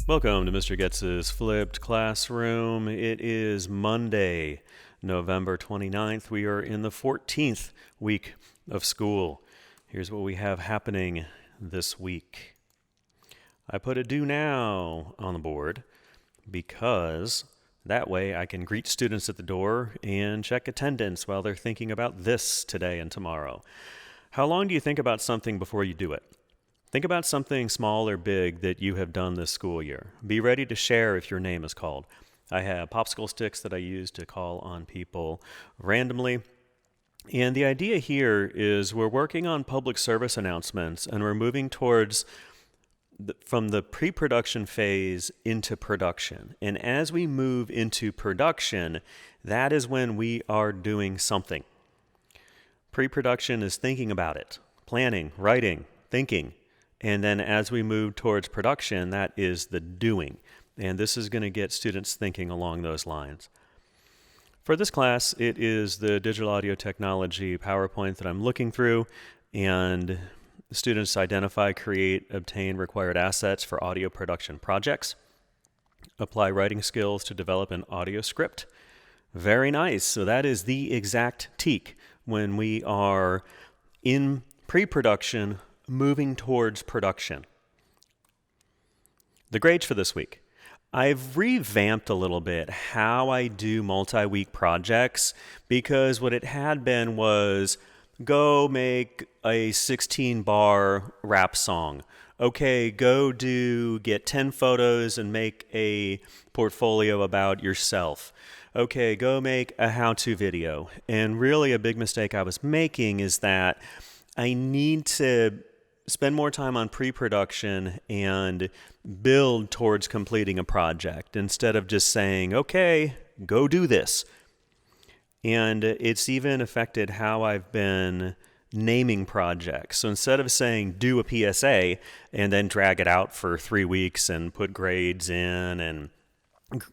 Welcome to mrGoetz's Flipped Classroom. It is Monday, November 29th. We are in the 14th week of school. Here's what we have happening this week. I put a do now on the board because that way I can greet students at the door and check attendance while they're thinking about this today and tomorrow. How long do you think about something before you do it? Think about something small or big that you have done this school year. Be ready to share if your name is called. I have popsicle sticks that I use to call on people randomly. And the idea here is we're working on public service announcements and we're moving towards from the pre-production phase into production. And as we move into production, that is when we are doing something. Pre-production is thinking about it, planning, writing, thinking. And then as we move towards production, that is the doing. And this is going to get students thinking along those lines. For this class, it is the digital audio technology PowerPoint that I'm looking through. And students identify, create, obtain required assets for audio production projects. Apply writing skills to develop an audio script. Very nice. So that is the exact TEAK when we are in pre-production moving towards production. The grades for this week. I've revamped a little bit how I do multi-week projects because what it had been was go make a 16-bar rap song. Okay, get 10 photos and make a portfolio about yourself. Okay, go make a how-to video. And really a big mistake I was making is that I need to spend more time on pre-production and build towards completing a project instead of just saying, okay, go do this. And it's even affected how I've been naming projects. So instead of saying do a PSA and then drag it out for 3 weeks and put grades in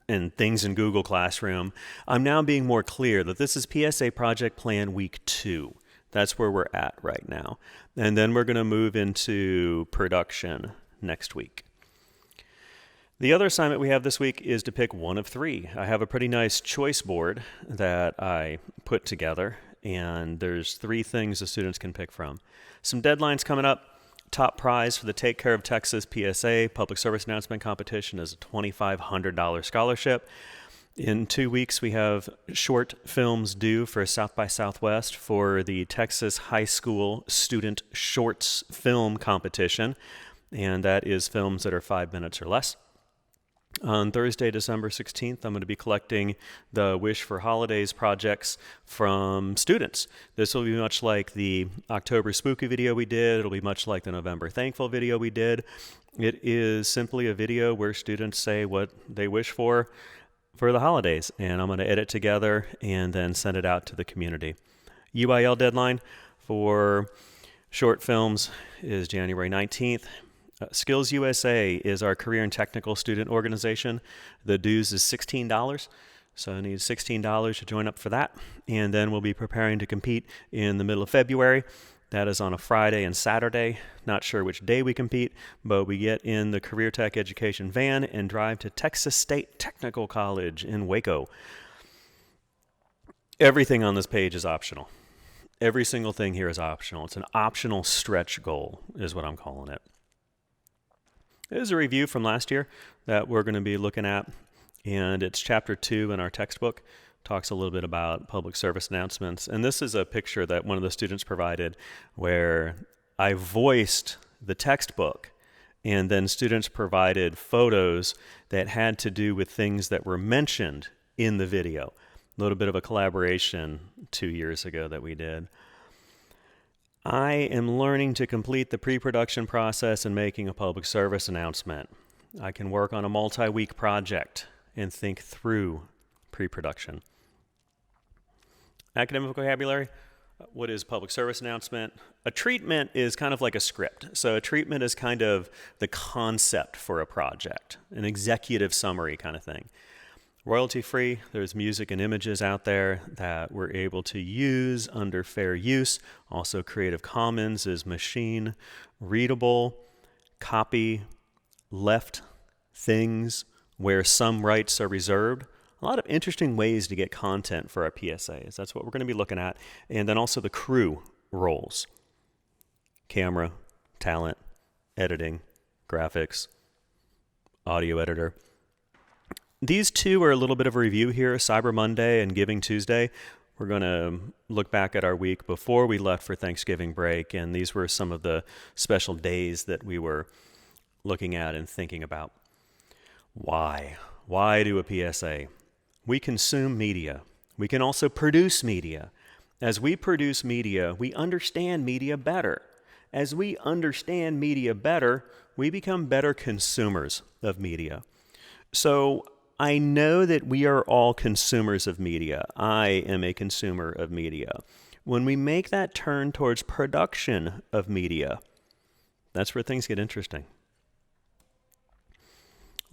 and things in Google Classroom, I'm now being more clear that this is PSA Project Plan Week 2. That's where we're at right now. And then we're going to move into production next week. The other assignment we have this week is to pick one of 3. I have a pretty nice choice board that I put together, and there's 3 things the students can pick from. Some deadlines coming up. Top prize for the Take Care of Texas PSA Public Service Announcement Competition is a $2,500 scholarship. In 2 weeks, we have short films due for South by Southwest for the Texas High School Student Shorts Film Competition, and that is films that are 5 minutes or less. On Thursday, December 16th, I'm going to be collecting the Wish for Holidays projects from students. This will be much like the October Spooky video we did. It'll be much like the November Thankful video we did. It is simply a video where students say what they wish for the holidays, and I'm going to edit together and then send it out to the community. UIL deadline for short films is January 19th. Skills USA is our career and technical student organization. The dues is $16, so I need $16 to join up for that, and then we'll be preparing to compete in the middle of February. That is on a Friday and Saturday. Not sure which day we compete, but we get in the Career Tech Education van and drive to Texas State Technical College in Waco. Everything on this page is optional. Every single thing here is optional. It's an optional stretch goal, is what I'm calling it. There's a review from last year that we're going to be looking at, and it's chapter 2 in our textbook. Talks a little bit about public service announcements. And this is a picture that one of the students provided where I voiced the textbook and then students provided photos that had to do with things that were mentioned in the video. A little bit of a collaboration 2 years ago that we did. I am learning to complete the pre-production process and making a public service announcement. I can work on a multi-week project and think through pre-production. Academic vocabulary. What is public service announcement? A treatment is kind of like a script. So a treatment is kind of the concept for a project, an executive summary kind of thing. Royalty free, there's music and images out there that we're able to use under fair use. Also Creative Commons is machine readable, copy left things where some rights are reserved. A lot of interesting ways to get content for our PSAs. That's what we're going to be looking at. And then also the crew roles: camera, talent, editing, graphics, audio editor. These two are a little bit of a review here: Cyber Monday and Giving Tuesday. We're going to look back at our week before we left for Thanksgiving break, and these were some of the special days that we were looking at and thinking about. Why? Why do a PSA? We consume media. We can also produce media. As we produce media, we understand media better. As we understand media better, we become better consumers of media. So I know that we are all consumers of media. I am a consumer of media. When we make that turn towards production of media, that's where things get interesting.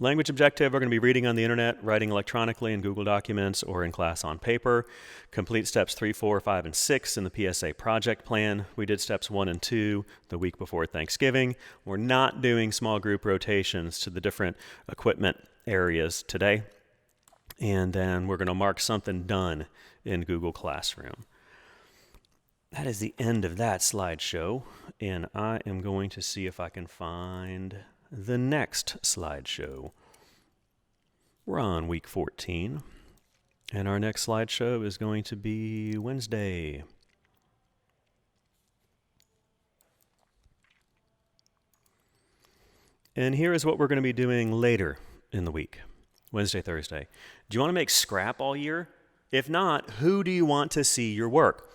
Language objective, we're going to be reading on the internet, writing electronically in Google Documents or in class on paper. Complete steps 3, 4, 5, and 6 in the PSA project plan. We did steps 1 and 2 the week before Thanksgiving. We're not doing small group rotations to the different equipment areas today. And then we're going to mark something done in Google Classroom. That is the end of that slideshow. And I am going to see if I can find the next slideshow. We're on week 14, and our next slideshow is going to be Wednesday. And here is what we're going to be doing later in the week, Wednesday, Thursday. Do you want to make scrap all year? If not, who do you want to see your work?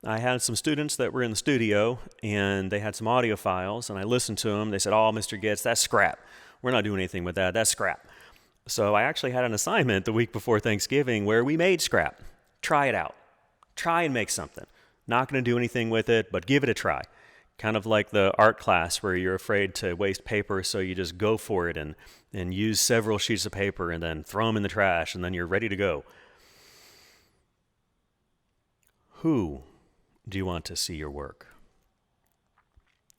I had some students that were in the studio, and they had some audio files, and I listened to them. They said, "Oh, mrGoetz, that's scrap. We're not doing anything with that. That's scrap." So I actually had an assignment the week before Thanksgiving where we made scrap. Try it out. Try and make something. Not going to do anything with it, but give it a try. Kind of like the art class where you're afraid to waste paper, so you just go for it and use several sheets of paper and then throw them in the trash, and then you're ready to go. Who do you want to see your work?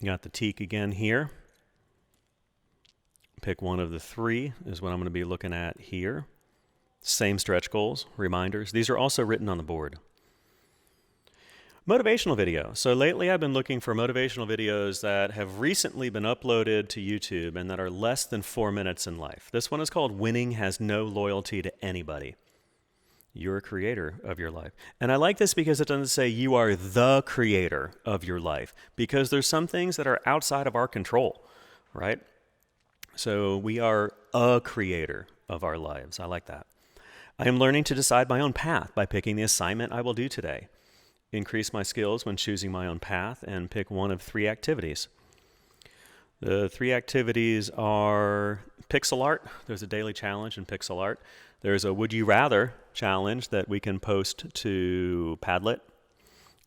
You got the teak again here. Pick one of the 3 is what I'm going to be looking at here. Same stretch goals, reminders. These are also written on the board. Motivational video. So lately I've been looking for motivational videos that have recently been uploaded to YouTube and that are less than 4 minutes in life. This one is called Winning Has No Loyalty to Anybody. You're a creator of your life. And I like this because it doesn't say you are the creator of your life, because there's some things that are outside of our control, right? So we are a creator of our lives. I like that. I am learning to decide my own path by picking the assignment I will do today. Increase my skills when choosing my own path and pick one of 3 activities. The 3 activities are pixel art. There's a daily challenge in pixel art. There's a Would You Rather challenge that we can post to Padlet.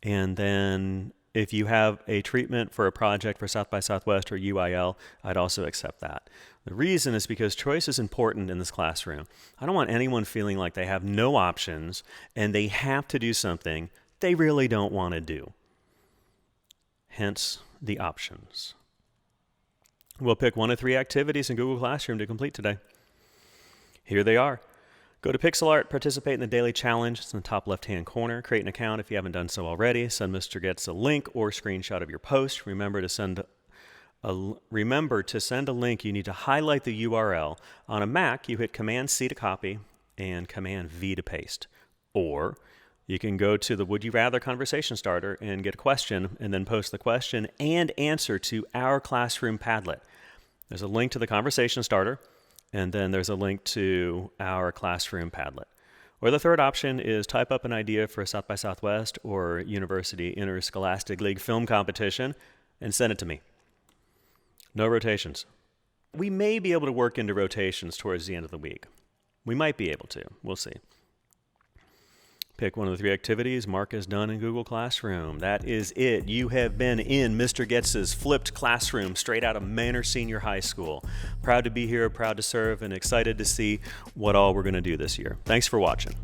And then if you have a treatment for a project for South by Southwest or UIL, I'd also accept that. The reason is because choice is important in this classroom. I don't want anyone feeling like they have no options and they have to do something they really don't want to do. Hence the options. We'll pick one of 3 activities in Google Classroom to complete today. Here they are. Go to Pixel Art, participate in the daily challenge. It's in the top left-hand corner. Create an account if you haven't done so already. Send mrGoetz a link or screenshot of your post. Remember to send a link. You need to highlight the URL. On a Mac, you hit Command-C to copy and Command-V to paste. Or you can go to the Would You Rather conversation starter and get a question and then post the question and answer to our classroom Padlet. There's a link to the conversation starter, and then there's a link to our classroom Padlet. Or the third option is type up an idea for a South by Southwest or University Interscholastic League film competition and send it to me. No rotations. We may be able to work into rotations towards the end of the week. We might be able to. We'll see. Pick one of the 3 activities, mark as done in Google Classroom. That is it. You have been in mrGoetz's flipped classroom straight out of Manor Senior High School. Proud to be here, proud to serve, and excited to see what all we're going to do this year. Thanks for watching.